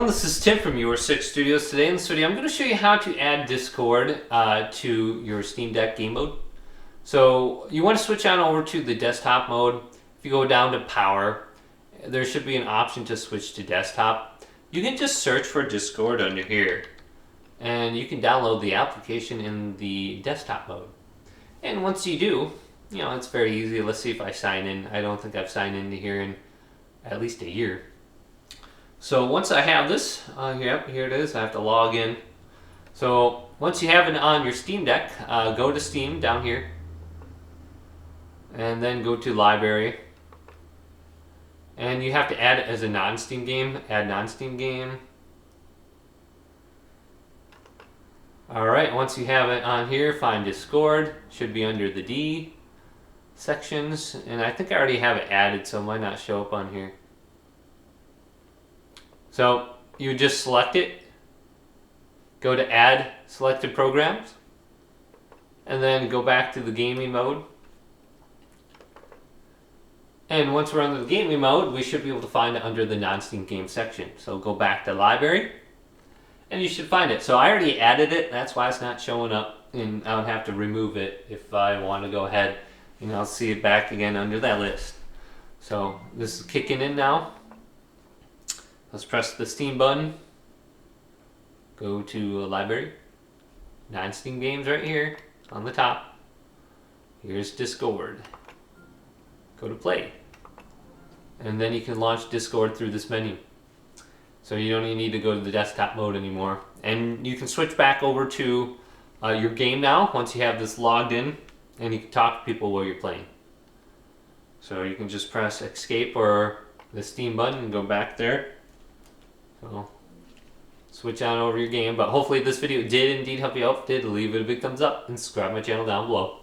This is Tim from YourSix Studios. Today in this video I'm going to show you how to add Discord to your Steam Deck game mode. So you want to switch on over to the desktop mode. If you go down to power, there should be an option to switch to desktop. You can just search for Discord under here and you can download the application in the desktop mode. And once you do, it's very easy. Let's see if I sign in. I don't think I've signed into here in at least a year. So once I have this, yep, here it is. I have to log in. So once you have it on your Steam Deck, go to Steam down here, and then go to Library. And you have to add it as a non-Steam game. Add non-Steam game. Alright, once you have it on here, find Discord. Should be under the D sections. And I think I already have it added, so it might not show up on here. So you just select it, go to add selected programs, and then go back to the gaming mode. And once we're under the gaming mode, we should be able to find it under the non-Steam game section. So go back to library, and you should find it. So I already added it, that's why it's not showing up, and I would have to remove it if I want to go ahead. I'll see it back again under that list. So this is kicking in now. Let's press the Steam button, go to Library, non-Steam games right here on the top. Here's Discord. Go to Play. And then you can launch Discord through this menu. So you don't even need to go to the desktop mode anymore. And you can switch back over to your game now once you have this logged in, and you can talk to people while you're playing. So you can just press Escape or the Steam button and go back there. So switch on over your game, but hopefully this video did indeed help you out. If it did, leave it a big thumbs up and subscribe to my channel down below.